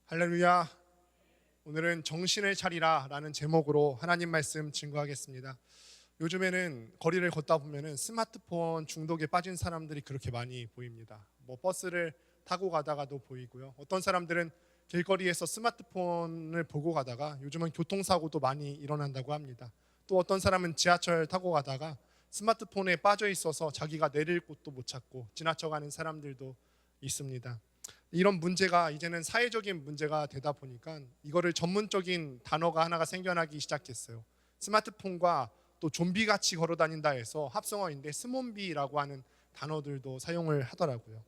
할렐루야. 오늘은 정신을 차리라 라는 제목으로 하나님 말씀 증거하겠습니다. 요즘에는 거리를 걷다 보면 스마트폰 중독에 빠진 사람들이 그렇게 많이 보입니다. 버스를 타고 가다가도 보이고요. 어떤 사람들은 길거리에서 스마트폰을 보고 가다가 요즘은 교통사고도 많이 일어난다고 합니다. 또 어떤 사람은 지하철 타고 가다가 스마트폰에 빠져 있어서 자기가 내릴 곳도 못 찾고 지나쳐가는 사람들도 있습니다. 이런 문제가 이제는 사회적인 문제가 되다 보니까 이거를 전문적인 단어가 하나가 생겨나기 시작했어요. 스마트폰과 또 좀비같이 걸어다닌다 해서 합성어인데 스몬비라고 하는 단어들도 사용을 하더라고요.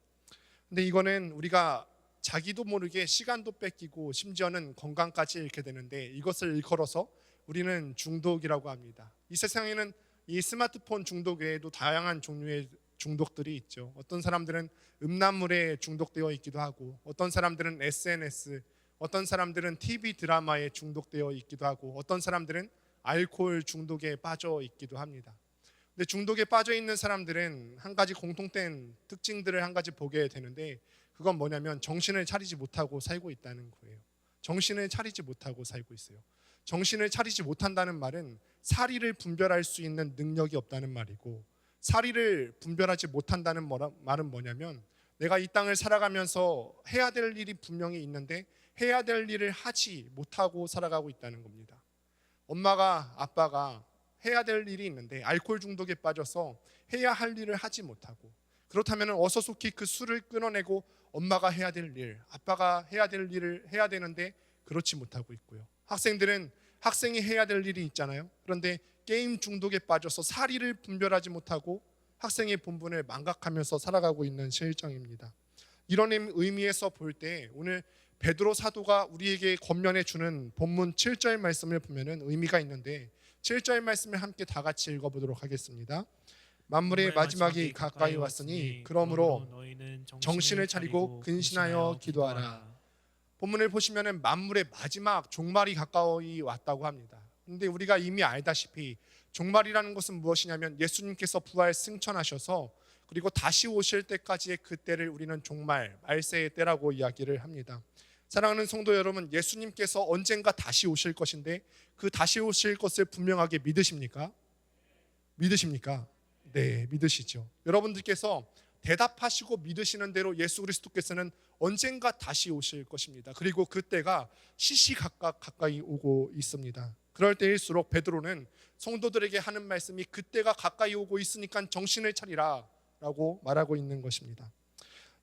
근데 이거는 우리가 자기도 모르게 시간도 뺏기고 심지어는 건강까지 잃게 되는데 이것을 일컬어서 우리는 중독이라고 합니다. 이 세상에는 이 스마트폰 중독 외에도 다양한 종류의 중독들이 있죠. 어떤 사람들은 음란물에 중독되어 있기도 하고, 어떤 사람들은 SNS, 어떤 사람들은 TV 드라마에 중독되어 있기도 하고, 어떤 사람들은 알코올 중독에 빠져 있기도 합니다. 근데 중독에 빠져 있는 사람들은 한 가지 공통된 특징들을 한 가지 보게 되는데, 그건 뭐냐면 정신을 차리지 못하고 살고 있다는 거예요. 정신을 차리지 못하고 살고 있어요. 정신을 차리지 못한다는 말은 사리를 분별할 수 있는 능력이 없다는 말이고, 사리를 분별하지 못한다는 말은 뭐냐면 내가 이 땅을 살아가면서 해야 될 일이 분명히 있는데 해야 될 일을 하지 못하고 살아가고 있다는 겁니다. 엄마가 아빠가 해야 될 일이 있는데 알코올 중독에 빠져서 해야 할 일을 하지 못하고, 그렇다면 어서 속히 그 술을 끊어내고 엄마가 해야 될 일, 아빠가 해야 될 일을 해야 되는데 그렇지 못하고 있고요. 학생들은 학생이 해야 될 일이 있잖아요. 그런데 게임 중독에 빠져서 사리를 분별하지 못하고 학생의 본분을 망각하면서 살아가고 있는 실정입니다. 이런 의미에서 볼 때 오늘 베드로 사도가 우리에게 권면해 주는 본문 7절 말씀을 보면 의미가 있는데 7절 말씀을 함께 다 같이 읽어보도록 하겠습니다. 만물의 마지막이 가까이 왔으니 그러므로 너희는 정신을 차리고 근신하여 기도하라. 본문을 보시면 만물의 마지막 종말이 가까이 왔다고 합니다. 그런데 우리가 이미 알다시피 종말이라는 것은 무엇이냐면 예수님께서 부활 승천하셔서 그리고 다시 오실 때까지의 그 때를 우리는 종말, 말세의 때라고 이야기를 합니다. 사랑하는 성도 여러분, 예수님께서 언젠가 다시 오실 것인데 그 다시 오실 것을 분명하게 믿으십니까? 믿으십니까? 네, 믿으시죠. 여러분들께서 대답하시고 믿으시는 대로 예수 그리스도께서는 언젠가 다시 오실 것입니다. 그리고 그때가 시시각각 가까이 오고 있습니다. 그럴 때일수록 베드로는 성도들에게 하는 말씀이 그때가 가까이 오고 있으니까 정신을 차리라 라고 말하고 있는 것입니다.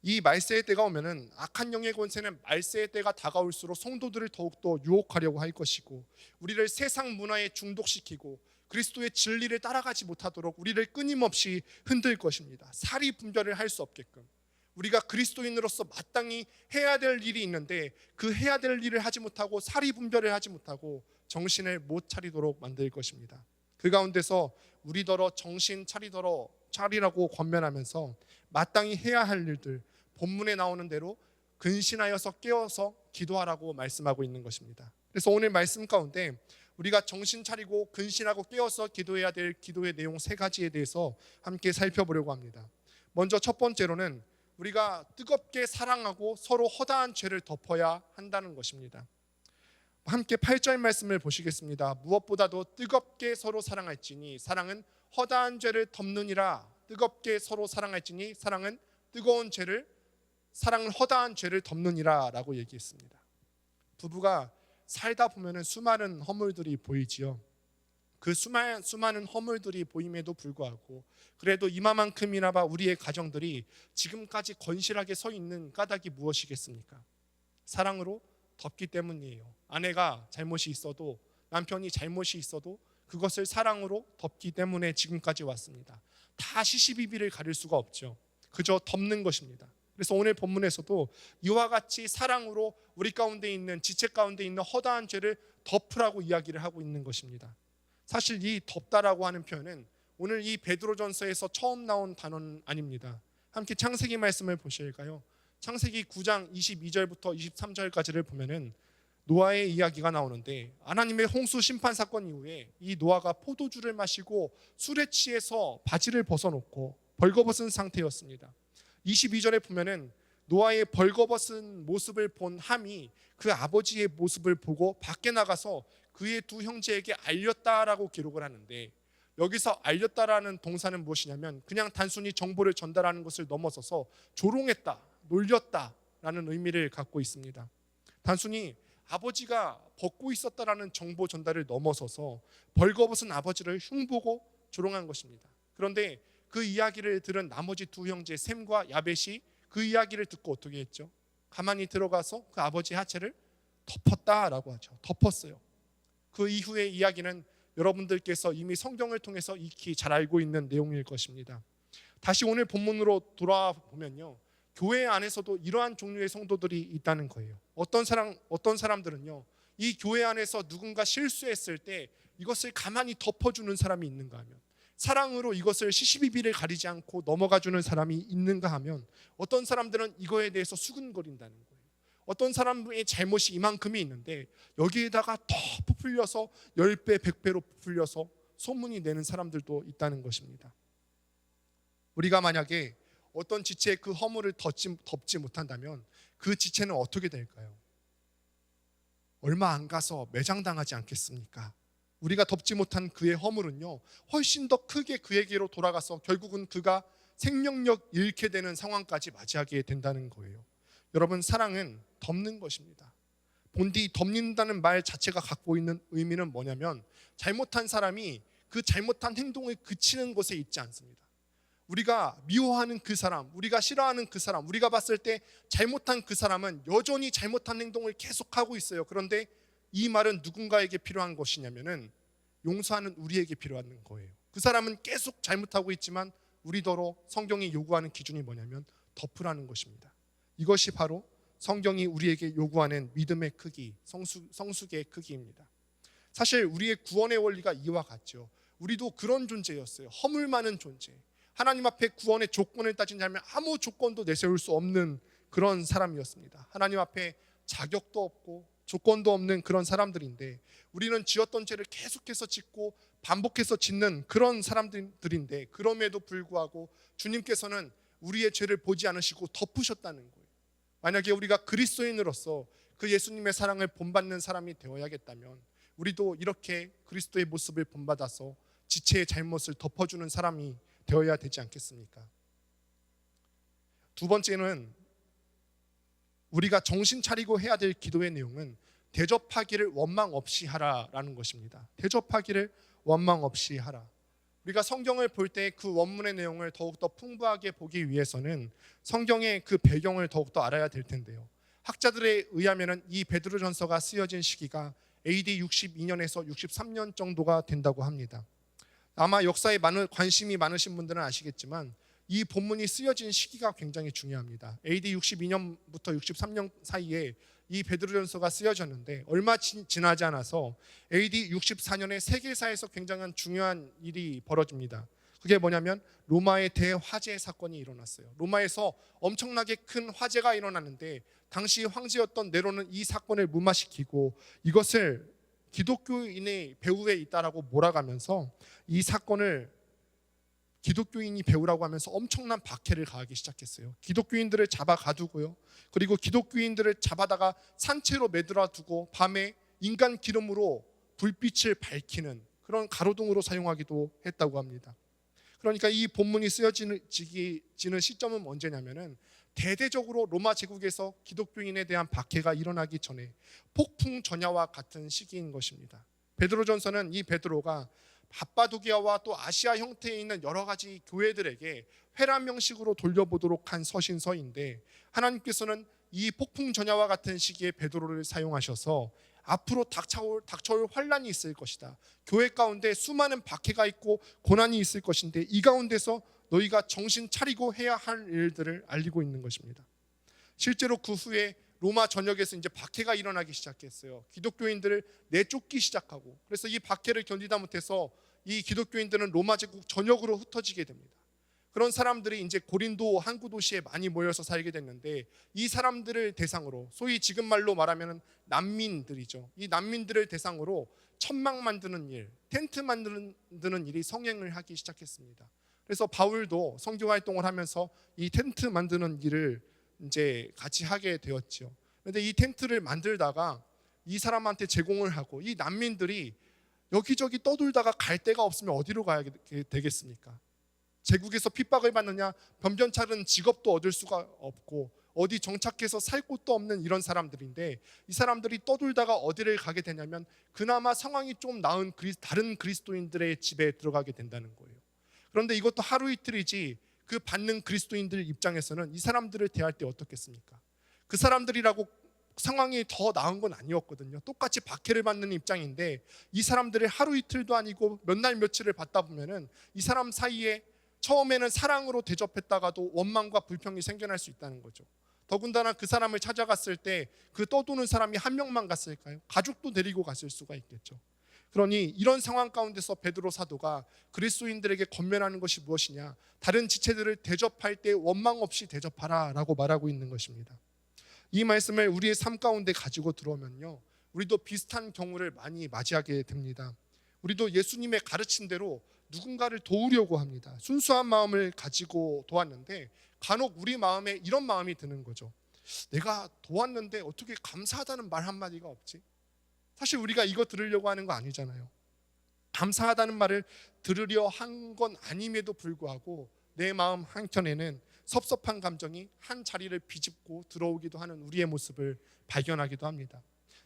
이 말세의 때가 오면은 악한 영의 권세는 말세의 때가 다가올수록 성도들을 더욱더 유혹하려고 할 것이고, 우리를 세상 문화에 중독시키고 그리스도의 진리를 따라가지 못하도록 우리를 끊임없이 흔들 것입니다. 사리 분별을 할 수 없게끔 우리가 그리스도인으로서 마땅히 해야 될 일이 있는데 그 해야 될 일을 하지 못하고 사리 분별을 하지 못하고 정신을 못 차리도록 만들 것입니다. 그 가운데서 우리더러 정신 차리라고 권면하면서 마땅히 해야 할 일들, 본문에 나오는 대로 근신하여서 깨어서 기도하라고 말씀하고 있는 것입니다. 그래서 오늘 말씀 가운데 우리가 정신 차리고 근신하고 깨어서 기도해야 될 기도의 내용 3가지에 대해서 함께 살펴보려고 합니다. 먼저 첫 번째로는 우리가 뜨겁게 사랑하고 서로 허다한 죄를 덮어야 한다는 것입니다. 함께 8절 말씀을 보시겠습니다. 무엇보다도 뜨겁게 서로 사랑할지니 사랑은 허다한 죄를 덮느니라. 뜨겁게 서로 사랑할지니 사랑은 허다한 죄를 덮느니라 라고 얘기했습니다. 부부가 살다 보면 수많은 허물들이 보이지요. 그 수많은 허물들이 보임에도 불구하고 그래도 이마만큼이나 우리의 가정들이 지금까지 건실하게 서 있는 까닭이 무엇이겠습니까? 사랑으로 덮기 때문이에요. 아내가 잘못이 있어도, 남편이 잘못이 있어도 그것을 사랑으로 덮기 때문에 지금까지 왔습니다. 다 시시비비를 가릴 수가 없죠. 그저 덮는 것입니다. 그래서 오늘 본문에서도 이와 같이 사랑으로 우리 가운데 있는, 지체 가운데 있는 허다한 죄를 덮으라고 이야기를 하고 있는 것입니다. 사실 이 덮다라고 하는 표현은 오늘 이 베드로전서에서 처음 나온 단어는 아닙니다. 함께 창세기 말씀을 보실까요? 창세기 9장 22절부터 23절까지를 보면은 노아의 이야기가 나오는데, 하나님의 홍수 심판 사건 이후에 이 노아가 포도주를 마시고 술에 취해서 바지를 벗어놓고 벌거벗은 상태였습니다. 22절에 보면은 노아의 벌거벗은 모습을 본 함이 그 아버지의 모습을 보고 밖에 나가서 그의 두 형제에게 알렸다라고 기록을 하는데, 여기서 알렸다라는 동사는 무엇이냐면 그냥 단순히 정보를 전달하는 것을 넘어서서 조롱했다, 놀렸다라는 의미를 갖고 있습니다. 단순히 아버지가 벗고 있었다라는 정보 전달을 넘어서서 벌거벗은 아버지를 흉보고 조롱한 것입니다. 그런데 그 이야기를 들은 나머지 두 형제 셈과 야벳이 그 이야기를 듣고 어떻게 했죠? 가만히 들어가서 그 아버지의 하체를 덮었다라고 하죠. 덮었어요. 그 이후의 이야기는 여러분들께서 이미 성경을 통해서 익히 잘 알고 있는 내용일 것입니다. 다시 오늘 본문으로 돌아보면요, 교회 안에서도 이러한 종류의 성도들이 있다는 거예요. 어떤 사람들은요, 이 교회 안에서 누군가 실수했을 때 이것을 가만히 덮어주는 사람이 있는가 하면, 사랑으로 이것을 시시비비를 가리지 않고 넘어가주는 사람이 있는가 하면, 어떤 사람들은 이거에 대해서 수근거린다는 거예요. 어떤 사람의 잘못이 이만큼이 있는데 여기에다가 더 부풀려서 10배, 100배로 부풀려서 소문이 내는 사람들도 있다는 것입니다. 우리가 만약에 어떤 지체의 그 허물을 덮지 못한다면 그 지체는 어떻게 될까요? 얼마 안 가서 매장당하지 않겠습니까? 우리가 덮지 못한 그의 허물은요, 훨씬 더 크게 그에게로 돌아가서 결국은 그가 생명력 잃게 되는 상황까지 맞이하게 된다는 거예요. 여러분, 사랑은 덮는 것입니다. 본디 덮는다는 말 자체가 갖고 있는 의미는 뭐냐면, 잘못한 사람이 그 잘못한 행동을 그치는 것에 있지 않습니다. 우리가 미워하는 그 사람, 우리가 싫어하는 그 사람, 우리가 봤을 때 잘못한 그 사람은 여전히 잘못한 행동을 계속하고 있어요. 그런데 이 말은 누군가에게 필요한 것이냐면은 용서하는 우리에게 필요한 거예요. 그 사람은 계속 잘못하고 있지만 우리더러 성경이 요구하는 기준이 뭐냐면 덮으라는 것입니다. 이것이 바로 성경이 우리에게 요구하는 믿음의 크기, 성숙의 크기입니다. 사실 우리의 구원의 원리가 이와 같죠. 우리도 그런 존재였어요. 허물 많은 존재. 하나님 앞에 구원의 조건을 따진다면 아무 조건도 내세울 수 없는 그런 사람이었습니다. 하나님 앞에 자격도 없고 조건도 없는 그런 사람들인데, 우리는 지었던 죄를 계속해서 짓고 반복해서 짓는 그런 사람들인데, 그럼에도 불구하고 주님께서는 우리의 죄를 보지 않으시고 덮으셨다는 거예요. 만약에 우리가 그리스도인으로서 그 예수님의 사랑을 본받는 사람이 되어야겠다면 우리도 이렇게 그리스도의 모습을 본받아서 지체의 잘못을 덮어주는 사람이 되어야 되지 않겠습니까? 두 번째는 우리가 정신 차리고 해야 될 기도의 내용은 대접하기를 원망 없이 하라라는 것입니다. 대접하기를 원망 없이 하라. 우리가 성경을 볼 때 그 원문의 내용을 더욱더 풍부하게 보기 위해서는 성경의 그 배경을 더욱더 알아야 될 텐데요. 학자들에 의하면 이 베드로전서가 쓰여진 시기가 AD 62년에서 63년 정도가 된다고 합니다. 아마 역사에 관심이 많으신 분들은 아시겠지만 이 본문이 쓰여진 시기가 굉장히 중요합니다. AD 62년부터 63년 사이에 이 베드로전서가 쓰여졌는데 얼마 지나지 않아서 AD 64년에 세계사에서 굉장한 중요한 일이 벌어집니다. 그게 뭐냐면 로마의 대화재 사건이 일어났어요. 로마에서 엄청나게 큰 화재가 일어났는데 당시 황제였던 네로는 이 사건을 무마시키고 이것을 기독교인의 배후에 있다라고 몰아가면서 이 사건을 기독교인이 배우라고 하면서 엄청난 박해를 가하기 시작했어요. 기독교인들을 잡아 가두고요. 그리고 기독교인들을 잡아다가 산채로 매달아 두고 밤에 인간 기름으로 불빛을 밝히는 그런 가로등으로 사용하기도 했다고 합니다. 그러니까 이 본문이 쓰여지는 시점은 언제냐면은 대대적으로 로마 제국에서 기독교인에 대한 박해가 일어나기 전에 폭풍 전야와 같은 시기인 것입니다. 베드로전서는 이 베드로가 갑바도기아와 또 아시아 형태에 있는 여러 가지 교회들에게 회람 형식으로 돌려보도록 한 서신서인데, 하나님께서는 이 폭풍 전야와 같은 시기에 베드로를 사용하셔서 앞으로 닥쳐올 환란이 있을 것이다. 교회 가운데 수많은 박해가 있고 고난이 있을 것인데 이 가운데서 너희가 정신 차리고 해야 할 일들을 알리고 있는 것입니다. 실제로 그 후에 로마 전역에서 이제 박해가 일어나기 시작했어요. 기독교인들을 내쫓기 시작하고, 그래서 이 박해를 견디다 못해서 이 기독교인들은 로마 제국 전역으로 흩어지게 됩니다. 그런 사람들이 이제 고린도 항구 도시에 많이 모여서 살게 됐는데, 이 사람들을 대상으로, 소위 지금 말로 말하면 난민들이죠. 이 난민들을 대상으로 천막 만드는 일, 텐트 만드는 일이 성행을 하기 시작했습니다. 그래서 바울도 선교 활동을 하면서 이 텐트 만드는 일을 이제 같이 하게 되었죠. 그런데 이 텐트를 만들다가 이 사람한테 제공을 하고 이 난민들이 여기저기 떠돌다가 갈 데가 없으면 어디로 가야 되겠습니까? 제국에서 핍박을 받느냐, 변변찮은 직업도 얻을 수가 없고 어디 정착해서 살 곳도 없는 이런 사람들인데, 이 사람들이 떠돌다가 어디를 가게 되냐면 그나마 상황이 좀 나은 다른 그리스도인들의 집에 들어가게 된다는 거예요. 그런데 이것도 하루 이틀이지 그 받는 그리스도인들 입장에서는 이 사람들을 대할 때 어떻겠습니까? 그 사람들이라고 상황이 더 나은 건 아니었거든요. 똑같이 박해를 받는 입장인데 이 사람들을 하루 이틀도 아니고 몇 날 며칠을 받다 보면은 이 사람 사이에 처음에는 사랑으로 대접했다가도 원망과 불평이 생겨날 수 있다는 거죠. 더군다나 그 사람을 찾아갔을 때 그 떠도는 사람이 한 명만 갔을까요? 가족도 데리고 갔을 수가 있겠죠. 그러니 이런 상황 가운데서 베드로 사도가 그리스도인들에게 권면하는 것이 무엇이냐? 다른 지체들을 대접할 때 원망 없이 대접하라 라고 말하고 있는 것입니다. 이 말씀을 우리의 삶 가운데 가지고 들어오면요, 우리도 비슷한 경우를 많이 맞이하게 됩니다. 우리도 예수님의 가르친 대로 누군가를 도우려고 합니다. 순수한 마음을 가지고 도왔는데 간혹 우리 마음에 이런 마음이 드는 거죠. 내가 도왔는데 어떻게 감사하다는 말 한마디가 없지? 사실 우리가 이거 들으려고 하는 거 아니잖아요. 감사하다는 말을 들으려 한 건 아님에도 불구하고 내 마음 한켠에는 섭섭한 감정이 한 자리를 비집고 들어오기도 하는 우리의 모습을 발견하기도 합니다.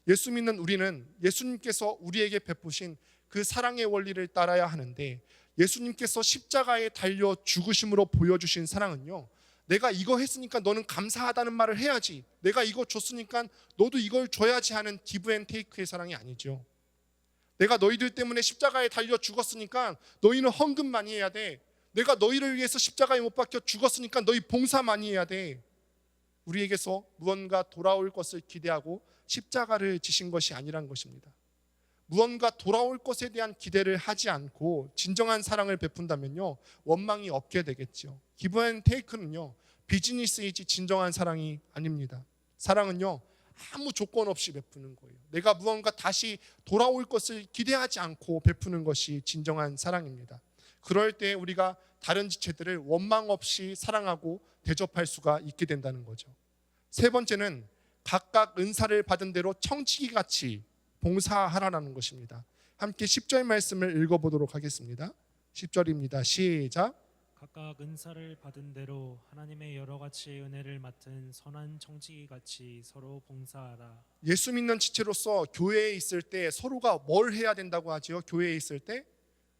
예수 믿는 우리는 예수님께서 우리에게 베푸신 그 사랑의 원리를 따라야 하는데, 예수님께서 십자가에 달려 죽으심으로 보여주신 사랑은요, 내가 이거 했으니까 너는 감사하다는 말을 해야지, 내가 이거 줬으니까 너도 이걸 줘야지 하는 기브 앤 테이크의 사랑이 아니죠. 내가 너희들 때문에 십자가에 달려 죽었으니까 너희는 헌금 많이 해야 돼. 내가 너희를 위해서 십자가에 못 박혀 죽었으니까 너희 봉사 많이 해야 돼. 우리에게서 무언가 돌아올 것을 기대하고 십자가를 지신 것이 아니란 것입니다. 무언가 돌아올 것에 대한 기대를 하지 않고 진정한 사랑을 베푼다면요, 원망이 없게 되겠죠. 기브 앤 테이크는요, 비즈니스이지 진정한 사랑이 아닙니다. 사랑은요, 아무 조건 없이 베푸는 거예요. 내가 무언가 다시 돌아올 것을 기대하지 않고 베푸는 것이 진정한 사랑입니다. 그럴 때 우리가 다른 지체들을 원망 없이 사랑하고 대접할 수가 있게 된다는 거죠. 세 번째는 각각 은사를 받은 대로 청지기같이 봉사하라는 것입니다. 함께 10절 말씀을 읽어보도록 하겠습니다. 10절입니다. 시작. 각각 은사를 받은 대로 하나님의 여러 가지 은혜를 맡은 선한 청지기같이 서로 봉사하라. 예수 믿는 지체로서 교회에 있을 때 서로가 뭘 해야 된다고 하지요? 교회에 있을 때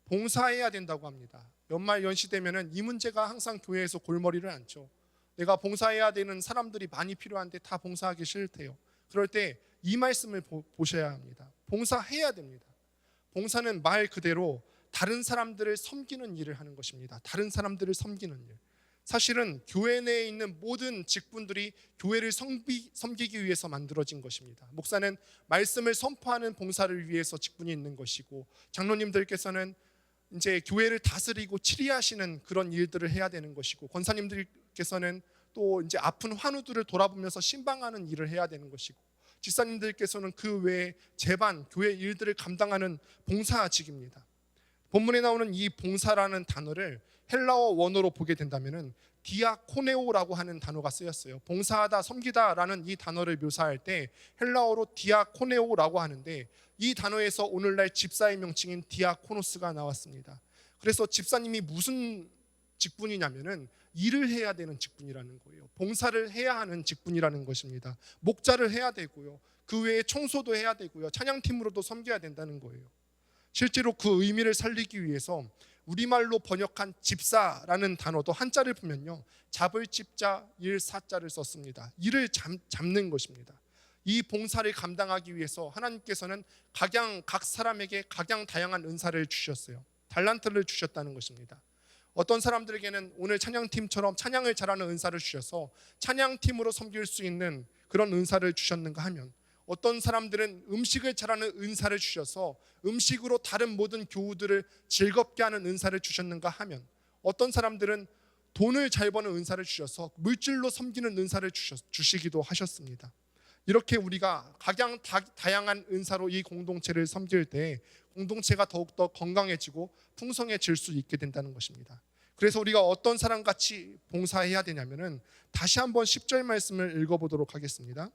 봉사해야 된다고 합니다. 연말 연시 되면은 이 문제가 항상 교회에서 골머리를 앓죠. 내가 봉사해야 되는 사람들이 많이 필요한데 다 봉사하기 싫대요. 그럴 때 이 말씀을 보셔야 합니다. 봉사해야 됩니다. 봉사는 말 그대로 다른 사람들을 섬기는 일을 하는 것입니다. 다른 사람들을 섬기는 일. 사실은 교회 내에 있는 모든 직분들이 교회를 섬기기 위해서 만들어진 것입니다. 목사는 말씀을 선포하는 봉사를 위해서 직분이 있는 것이고, 장로님들께서는 이제 교회를 다스리고 치리하시는 그런 일들을 해야 되는 것이고, 권사님들께서는 또 이제 아픈 환우들을 돌아보면서 신방하는 일을 해야 되는 것이고, 집사님들께서는 그 외에 제반 교회 일들을 감당하는 봉사직입니다. 본문에 나오는 이 봉사라는 단어를 헬라어 원어로 보게 된다면은 디아코네오라고 하는 단어가 쓰였어요. 봉사하다, 섬기다라는 이 단어를 묘사할 때 헬라어로 디아코네오라고 하는데, 이 단어에서 오늘날 집사의 명칭인 디아코노스가 나왔습니다. 그래서 집사님이 무슨 직분이냐면은 일을 해야 되는 직분이라는 거예요. 봉사를 해야 하는 직분이라는 것입니다. 목자를 해야 되고요, 그 외에 청소도 해야 되고요, 찬양팀으로도 섬겨야 된다는 거예요. 실제로 그 의미를 살리기 위해서 우리말로 번역한 집사라는 단어도 한자를 보면요, 잡을 집자 일사자를 썼습니다. 일을 잡는 것입니다. 이 봉사를 감당하기 위해서 하나님께서는 각 사람에게 각양 다양한 은사를 주셨어요. 달란트를 주셨다는 것입니다. 어떤 사람들에게는 오늘 찬양팀처럼 찬양을 잘하는 은사를 주셔서 찬양팀으로 섬길 수 있는 그런 은사를 주셨는가 하면, 어떤 사람들은 음식을 잘하는 은사를 주셔서 음식으로 다른 모든 교우들을 즐겁게 하는 은사를 주셨는가 하면, 어떤 사람들은 돈을 잘 버는 은사를 주셔서 물질로 섬기는 은사를 주시기도 하셨습니다. 이렇게 우리가 각양 다양한 은사로 이 공동체를 섬길 때 공동체가 더욱더 건강해지고 풍성해질 수 있게 된다는 것입니다. 그래서 우리가 어떤 사람같이 봉사해야 되냐면은 다시 한번 10절 말씀을 읽어보도록 하겠습니다.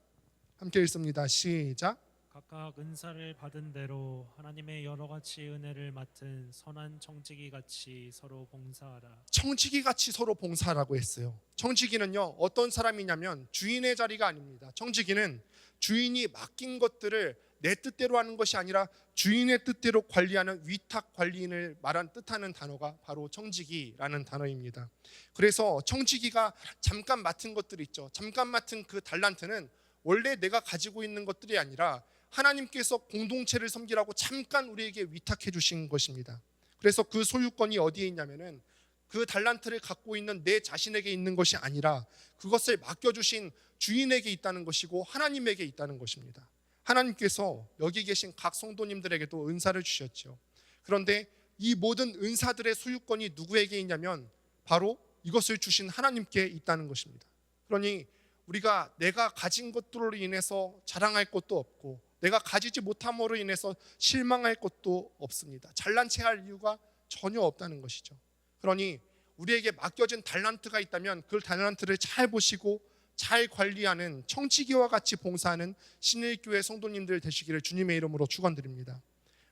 함께 읽습니다. 시작. 각각 은사를 받은 대로 하나님의 여러 가지 은혜를 맡은 선한 청지기 같이 서로 봉사하라. 청지기 같이 서로 봉사하라고 했어요. 청지기는요, 어떤 사람이냐면 주인의 자리가 아닙니다. 청지기는 주인이 맡긴 것들을 내 뜻대로 하는 것이 아니라 주인의 뜻대로 관리하는 위탁 관리인을 뜻하는 단어가 바로 청지기라는 단어입니다. 그래서 청지기가 잠깐 맡은 것들이 있죠. 잠깐 맡은 그 달란트는 원래 내가 가지고 있는 것들이 아니라 하나님께서 공동체를 섬기라고 잠깐 우리에게 위탁해 주신 것입니다. 그래서 그 소유권이 어디에 있냐면은 그 달란트를 갖고 있는 내 자신에게 있는 것이 아니라 그것을 맡겨주신 주인에게 있다는 것이고 하나님에게 있다는 것입니다. 하나님께서 여기 계신 각 성도님들에게도 은사를 주셨죠. 그런데 이 모든 은사들의 소유권이 누구에게 있냐면 바로 이것을 주신 하나님께 있다는 것입니다. 그러니 우리가 내가 가진 것들로 인해서 자랑할 것도 없고 내가 가지지 못함으로 인해서 실망할 것도 없습니다. 잘난 체할 이유가 전혀 없다는 것이죠. 그러니 우리에게 맡겨진 달란트가 있다면 그 달란트를 잘 보시고 잘 관리하는 청지기와 같이 봉사하는 신일교회 성도님들 되시기를 주님의 이름으로 축원드립니다.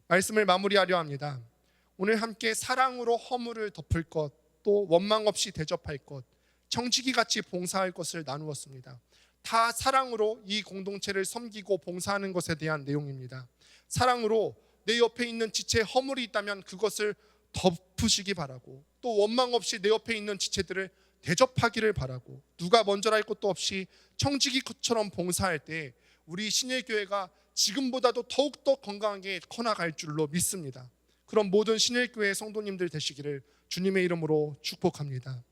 말씀을 마무리하려 합니다. 오늘 함께 사랑으로 허물을 덮을 것, 또 원망 없이 대접할 것, 청지기같이 봉사할 것을 나누었습니다. 다 사랑으로 이 공동체를 섬기고 봉사하는 것에 대한 내용입니다. 사랑으로 내 옆에 있는 지체에 허물이 있다면 그것을 덮으시기 바라고, 또 원망 없이 내 옆에 있는 지체들을 대접하기를 바라고, 누가 먼저랄 것도 없이 청지기처럼 봉사할 때 우리 신일교회가 지금보다도 더욱더 건강하게 커나갈 줄로 믿습니다. 그런 모든 신일교회 성도님들 되시기를 주님의 이름으로 축복합니다.